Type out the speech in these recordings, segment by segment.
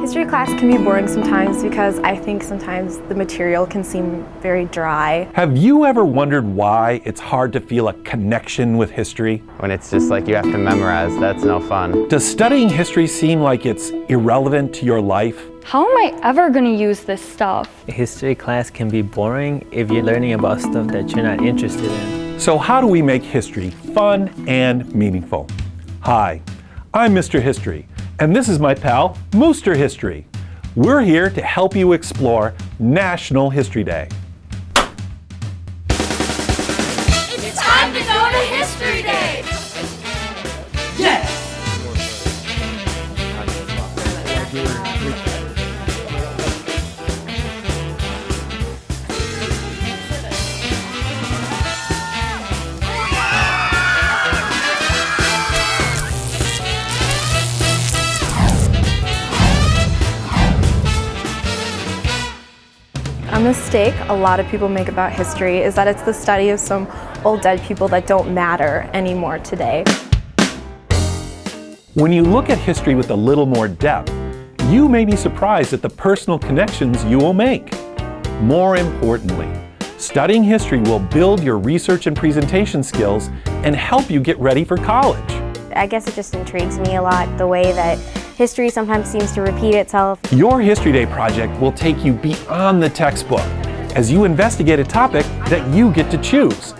History class can be boring sometimes because I think sometimes the material can seem very dry. Have you ever wondered why it's hard to feel a connection with history? When it's just like you have to memorize, that's no fun. Does studying history seem like it's irrelevant to your life? How am I ever going to use this stuff? History class can be boring if you're learning about stuff that you're not interested in. So how do we make history fun and meaningful? Hi, I'm Mr. History, and this is my pal, Mooster History. We're here to help you explore National History Day. It's time to go to History Day! Yes! A mistake a lot of people make about history is that it's the study of some old dead people that don't matter anymore today. When you look at history with a little more depth, you may be surprised at the personal connections you will make. More importantly, studying history will build your research and presentation skills and help you get ready for college. I guess it just intrigues me a lot, the way that history sometimes seems to repeat itself. Your History Day project will take you beyond the textbook as you investigate a topic that you get to choose.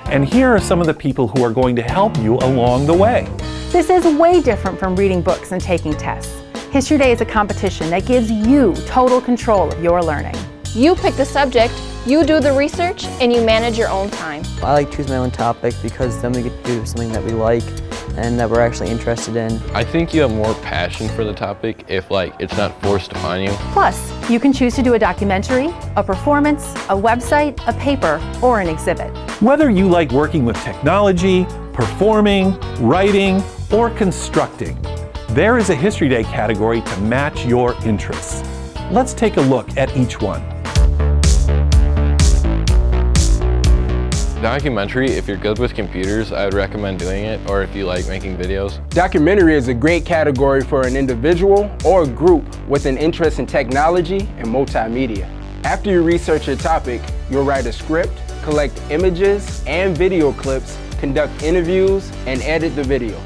And here are some of the people who are going to help you along the way. This is way different from reading books and taking tests. History Day is a competition that gives you total control of your learning. You pick the subject, you do the research, and you manage your own time. I like to choose my own topic because then we get to do something that we like and that we're actually interested in. I think you have more passion for the topic if it's not forced upon you. Plus, you can choose to do a documentary, a performance, a website, a paper, or an exhibit. Whether you like working with technology, performing, writing, or constructing, there is a History Day category to match your interests. Let's take a look at each one. Documentary, if you're good with computers, I would recommend doing it, or if you like making videos. Documentary is a great category for an individual or a group with an interest in technology and multimedia. After you research your topic, you'll write a script, collect images and video clips, conduct interviews, and edit the video.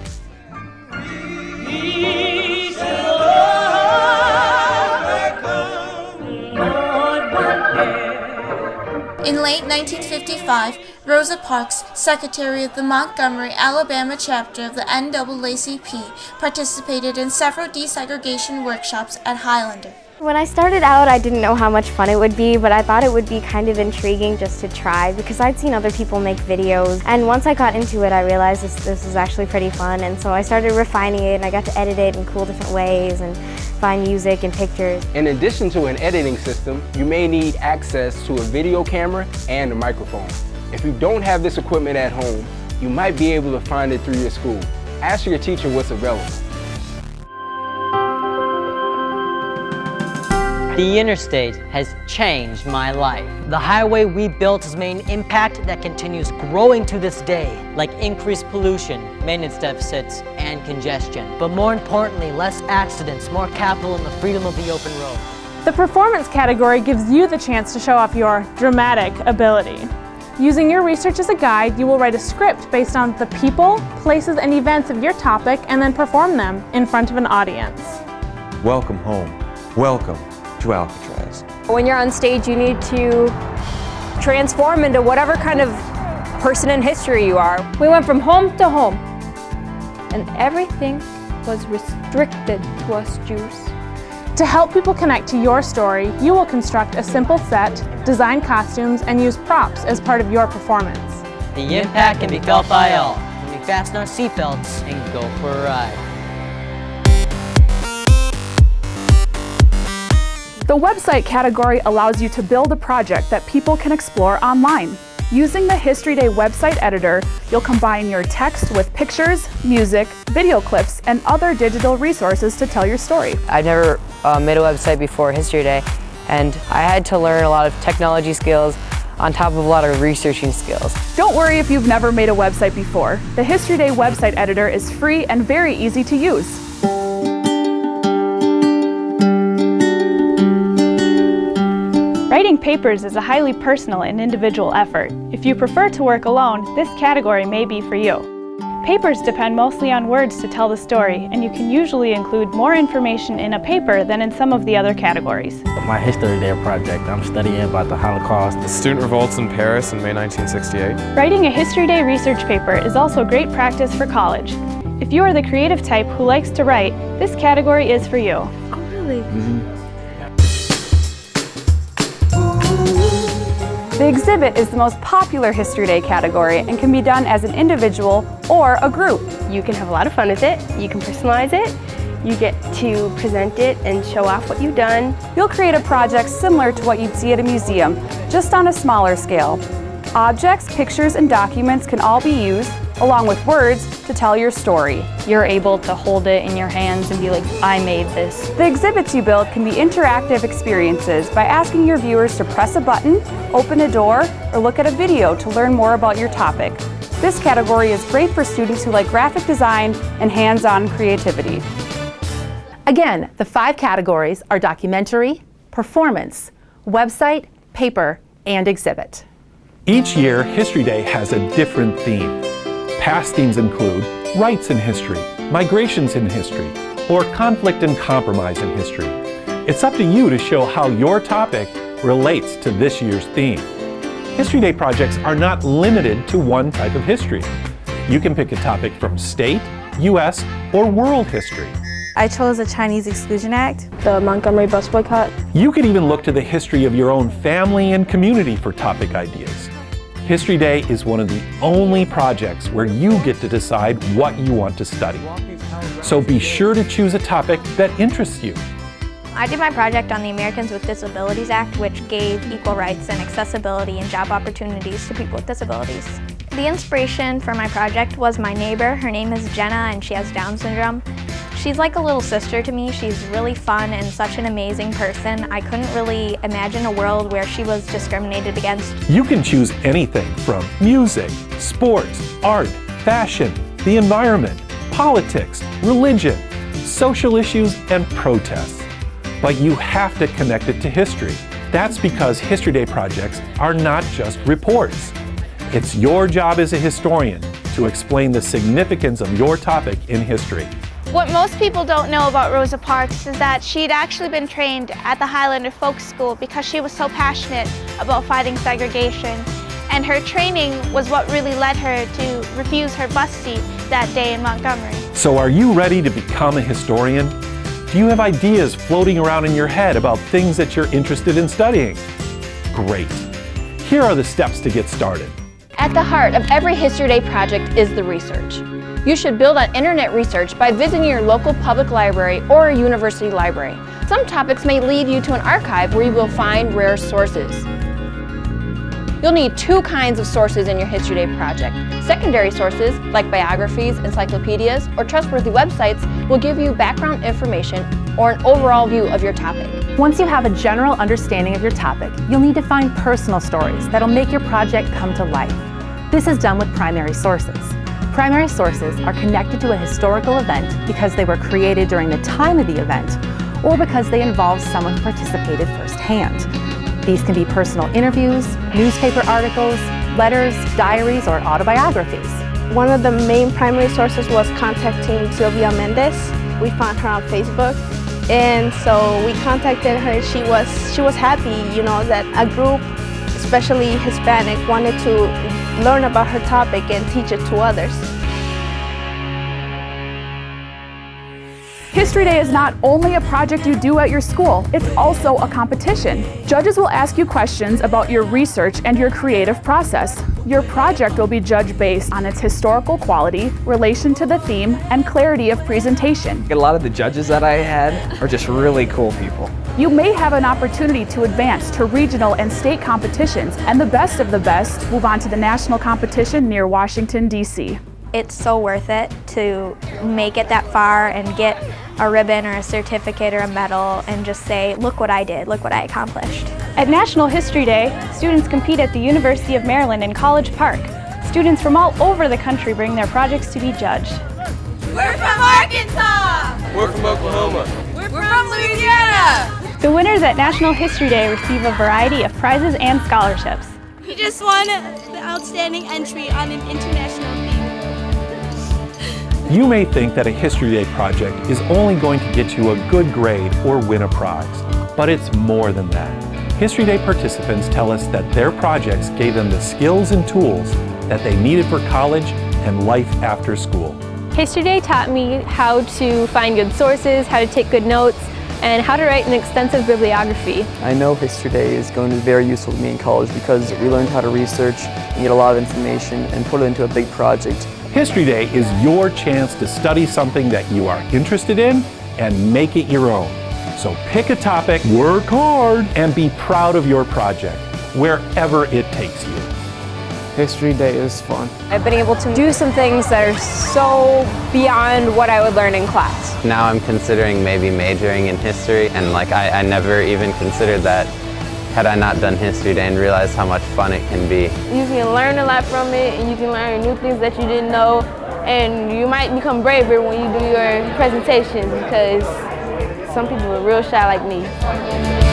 In late 1955, Rosa Parks, secretary of the Montgomery, Alabama chapter of the NAACP, participated in several desegregation workshops at Highlander. When I started out, I didn't know how much fun it would be, but I thought it would be kind of intriguing just to try because I'd seen other people make videos. And once I got into it, I realized this was actually pretty fun. And so I started refining it and I got to edit it in cool different ways and find music and pictures. In addition to an editing system, you may need access to a video camera and a microphone. If you don't have this equipment at home, you might be able to find it through your school. Ask your teacher what's available. The interstate has changed my life. The highway we built has made an impact that continues growing to this day, like increased pollution, maintenance deficits, and congestion. But more importantly, less accidents, more capital, and the freedom of the open road. The performance category gives you the chance to show off your dramatic ability. Using your research as a guide, you will write a script based on the people, places, and events of your topic and then perform them in front of an audience. Welcome home. Welcome to Alcatraz. When you're on stage, you need to transform into whatever kind of person in history you are. We went from home to home, and everything was restricted to us Jews. To help people connect to your story, you will construct a simple set, design costumes, and use props as part of your performance. The impact can be felt by all. When we fasten our seatbelts and go for a ride. The website category allows you to build a project that people can explore online. Using the History Day website editor, you'll combine your text with pictures, music, video clips, and other digital resources to tell your story. I've never made a website before History Day, and I had to learn a lot of technology skills on top of a lot of researching skills. Don't worry if you've never made a website before. The History Day website editor is free and very easy to use. papers is a highly personal and individual effort. If you prefer to work alone, this category may be for you. Papers depend mostly on words to tell the story, and you can usually include more information in a paper than in some of the other categories. My History Day project, I'm studying about the Holocaust. The student revolts in Paris in May 1968. Writing a History Day research paper is also great practice for college. If you are the creative type who likes to write, this category is for you. Oh, really? The exhibit is the most popular History Day category and can be done as an individual or a group. You can have a lot of fun with it. You can personalize it. You get to present it and show off what you've done. You'll create a project similar to what you'd see at a museum, just on a smaller scale. Objects, pictures, and documents can all be used, along with words, to tell your story. You're able to hold it in your hands and be like, I made this. The exhibits you build can be interactive experiences by asking your viewers to press a button, open a door, or look at a video to learn more about your topic. This category is great for students who like graphic design and hands-on creativity. Again, the 5 categories are documentary, performance, website, paper, and exhibit. Each year, History Day has a different theme. Past themes include rights in history, migrations in history, or conflict and compromise in history. It's up to you to show how your topic relates to this year's theme. History Day projects are not limited to one type of history. You can pick a topic from state, U.S., or world history. I chose the Chinese Exclusion Act. The Montgomery bus boycott. You could even look to the history of your own family and community for topic ideas. History Day is one of the only projects where you get to decide what you want to study. So be sure to choose a topic that interests you. I did my project on the Americans with Disabilities Act, which gave equal rights and accessibility and job opportunities to people with disabilities. The inspiration for my project was my neighbor. Her name is Jenna and she has Down syndrome. She's like a little sister to me. She's really fun and such an amazing person. I couldn't really imagine a world where she was discriminated against. You can choose anything from music, sports, art, fashion, the environment, politics, religion, social issues, and protests. But you have to connect it to history. That's because History Day projects are not just reports. It's your job as a historian to explain the significance of your topic in history. What most people don't know about Rosa Parks is that she'd actually been trained at the Highlander Folk School because she was so passionate about fighting segregation. And her training was what really led her to refuse her bus seat that day in Montgomery. So are you ready to become a historian? Do you have ideas floating around in your head about things that you're interested in studying? Great. Here are the steps to get started. At the heart of every History Day project is the research. You should build on internet research by visiting your local public library or a university library. Some topics may lead you to an archive where you will find rare sources. You'll need 2 kinds of sources in your History Day project. Secondary sources, like biographies, encyclopedias, or trustworthy websites, will give you background information or an overall view of your topic. Once you have a general understanding of your topic, you'll need to find personal stories that'll make your project come to life. This is done with primary sources. Primary sources are connected to a historical event because they were created during the time of the event or because they involve someone who participated firsthand. These can be personal interviews, newspaper articles, letters, diaries, or autobiographies. One of the main primary sources was contacting Sylvia Mendez. We found her on Facebook, and so we contacted her. She was happy, that a group, especially Hispanic, wanted to learn about her topic and teach it to others. History Day is not only a project you do at your school, it's also a competition. Judges will ask you questions about your research and your creative process. Your project will be judged based on its historical quality, relation to the theme, and clarity of presentation. A lot of the judges that I had are just really cool people. You may have an opportunity to advance to regional and state competitions, and the best of the best move on to the national competition near Washington, D.C. It's so worth it to make it that far and get a ribbon or a certificate or a medal and just say, look what I did, look what I accomplished. At National History Day, students compete at the University of Maryland in College Park. Students from all over the country bring their projects to be judged. We're from Arkansas! We're from Oklahoma. We're from Louisiana! The winners at National History Day receive a variety of prizes and scholarships. He just won the outstanding entry on an international theme. You may think that a History Day project is only going to get you a good grade or win a prize, but it's more than that. History Day participants tell us that their projects gave them the skills and tools that they needed for college and life after school. History Day taught me how to find good sources, how to take good notes, and how to write an extensive bibliography. I know History Day is going to be very useful to me in college because we learned how to research and get a lot of information and put it into a big project. History Day is your chance to study something that you are interested in and make it your own. So pick a topic, work hard, and be proud of your project, wherever it takes you. History Day is fun. I've been able to do some things that are so beyond what I would learn in class. Now I'm considering maybe majoring in history, and like I never even considered that had I not done History Day and realized how much fun it can be. You can learn a lot from it, and you can learn new things that you didn't know, and you might become braver when you do your presentations because some people are real shy like me.